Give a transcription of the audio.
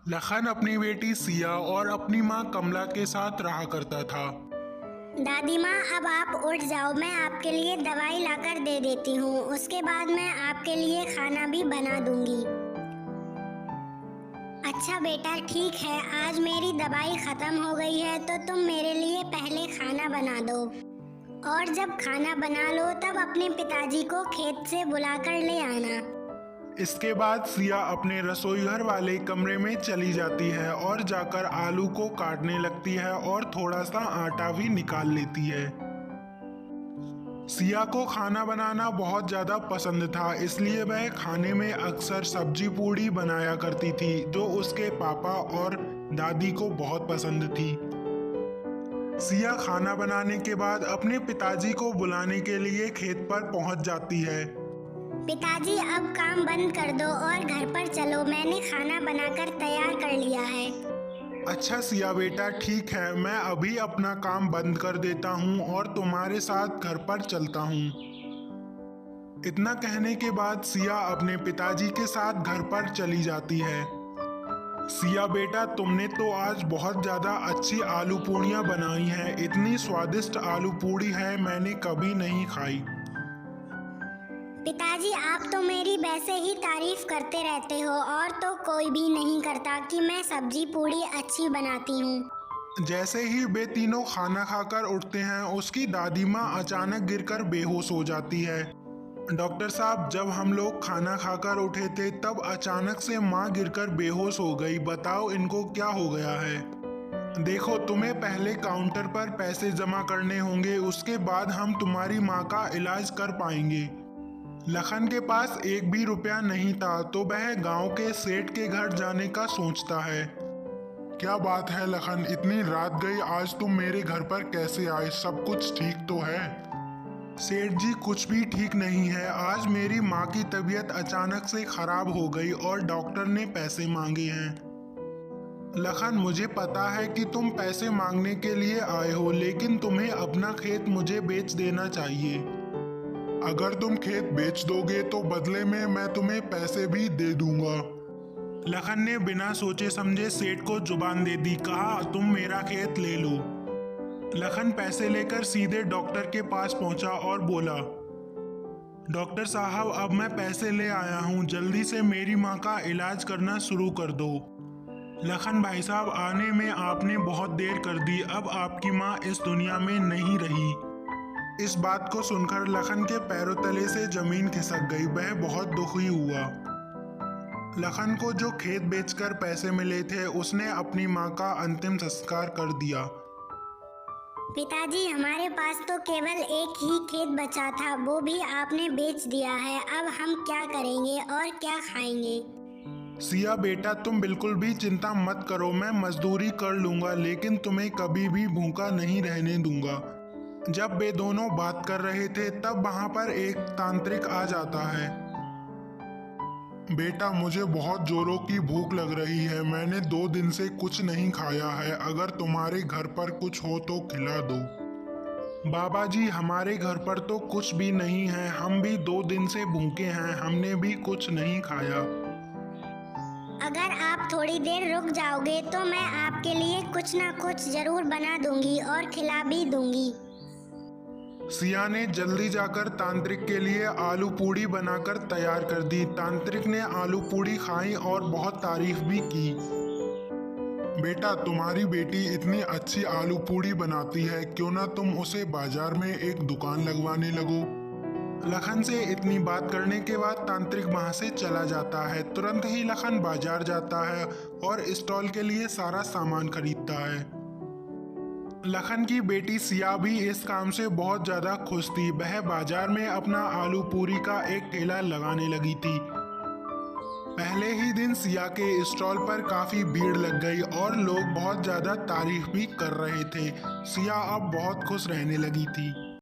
लखन अपनी बेटी सिया और अपनी माँ कमला के साथ रहा करता था। दादी माँ, अब आप उठ जाओ, मैं आपके लिए दवाई लाकर दे देती हूँ। उसके बाद मैं आपके लिए खाना भी बना दूंगी। अच्छा बेटा, ठीक है, आज मेरी दवाई खत्म हो गई है तो तुम मेरे लिए पहले खाना बना दो, और जब खाना बना लो तब अपने पिताजी को खेत से बुलाकर ले आना। इसके बाद सिया अपने रसोईघर वाले कमरे में चली जाती है और जाकर आलू को काटने लगती है और थोड़ा सा आटा भी निकाल लेती है। सिया को खाना बनाना बहुत ज़्यादा पसंद था, इसलिए वह खाने में अक्सर सब्जी पूड़ी बनाया करती थी जो उसके पापा और दादी को बहुत पसंद थी। सिया खाना बनाने के बाद अपने पिताजी को बुलाने के लिए खेत पर पहुंच जाती है। पिताजी, अब काम बंद कर दो और घर पर चलो, मैंने खाना बनाकर तैयार कर लिया है। अच्छा सिया बेटा, ठीक है, मैं अभी अपना काम बंद कर देता हूँ और तुम्हारे साथ घर पर चलता हूँ। इतना कहने के बाद सिया अपने पिताजी के साथ घर पर चली जाती है। सिया बेटा, तुमने तो आज बहुत ज़्यादा अच्छी आलू पूड़ियाँ बनाई हैं। इतनी स्वादिष्ट आलू पूड़ी है मैंने कभी नहीं खाई। पिताजी, आप तो मेरी वैसे ही तारीफ करते रहते हो, और तो कोई भी नहीं करता कि मैं सब्जी पूड़ी अच्छी बनाती हूँ। जैसे ही वे तीनों खाना खाकर उठते हैं, उसकी दादी माँ अचानक गिरकर बेहोश हो जाती है। डॉक्टर साहब, जब हम लोग खाना खाकर उठे थे तब अचानक से माँ गिरकर बेहोश हो गई। बताओ इनको क्या हो गया है? देखो, तुम्हें पहले काउंटर पर पैसे जमा करने होंगे, उसके बाद हम तुम्हारी माँ का इलाज कर पाएंगे। लखन के पास एक भी रुपया नहीं था तो वह गांव के सेठ के घर जाने का सोचता है। क्या बात है लखन, इतनी रात गई, आज तुम मेरे घर पर कैसे आए? सब कुछ ठीक तो है? सेठ जी, कुछ भी ठीक नहीं है। आज मेरी माँ की तबीयत अचानक से खराब हो गई और डॉक्टर ने पैसे मांगे हैं। लखन, मुझे पता है कि तुम पैसे मांगने के लिए आए हो, लेकिन तुम्हें अपना खेत मुझे बेच देना चाहिए। अगर तुम खेत बेच दोगे तो बदले में मैं तुम्हें पैसे भी दे दूंगा। लखन ने बिना सोचे समझे सेठ को जुबान दे दी। कहा, तुम मेरा खेत ले लो। लखन पैसे लेकर सीधे डॉक्टर के पास पहुंचा और बोला, डॉक्टर साहब, अब मैं पैसे ले आया हूं, जल्दी से मेरी माँ का इलाज करना शुरू कर दो। लखन भाई साहब, आने में आपने बहुत देर कर दी, अब आपकी माँ इस दुनिया में नहीं रही। इस बात को सुनकर लखन के पैरों तले से जमीन खिसक गई। वह बहुत दुखी हुआ। लखन को जो खेत बेचकर पैसे मिले थे उसने अपनी माँ का अंतिम संस्कार कर दिया। पिताजी, हमारे पास तो केवल एक ही खेत बचा था, वो भी आपने बेच दिया है। अब हम क्या करेंगे और क्या खाएंगे? सिया बेटा, तुम बिल्कुल भी चिंता मत करो, मैं मजदूरी कर लूंगा, लेकिन तुम्हें कभी भी भूखा नहीं रहने दूंगा। जब वे दोनों बात कर रहे थे तब वहां पर एक तांत्रिक आ जाता है। बेटा, मुझे बहुत जोरों की भूख लग रही है, मैंने 2 दिन से कुछ नहीं खाया है, अगर तुम्हारे घर पर कुछ हो तो खिला दो। बाबा जी, हमारे घर पर तो कुछ भी नहीं है, हम भी 2 दिन से भूखे हैं, हमने भी कुछ नहीं खाया। अगर आप थोड़ी देर रुक जाओगे तो मैं आपके लिए कुछ ना कुछ जरूर बना दूंगी और खिला भी दूंगी। सिया ने जल्दी जाकर तांत्रिक के लिए आलू पूड़ी बनाकर तैयार कर दी। तांत्रिक ने आलू पूड़ी खाई और बहुत तारीफ भी की। बेटा, तुम्हारी बेटी इतनी अच्छी आलू पूड़ी बनाती है, क्यों ना तुम उसे बाजार में एक दुकान लगवाने लगो। लखन से इतनी बात करने के बाद तांत्रिक वहां से चला जाता है। तुरंत ही लखन बाजार जाता है और स्टॉल के लिए सारा सामान खरीदता है। लखन की बेटी सिया भी इस काम से बहुत ज़्यादा खुश थी। वह बाजार में अपना आलू पूरी का एक ठेला लगाने लगी थी। पहले ही दिन सिया के स्टॉल पर काफ़ी भीड़ लग गई और लोग बहुत ज़्यादा तारीफ भी कर रहे थे। सिया अब बहुत खुश रहने लगी थी।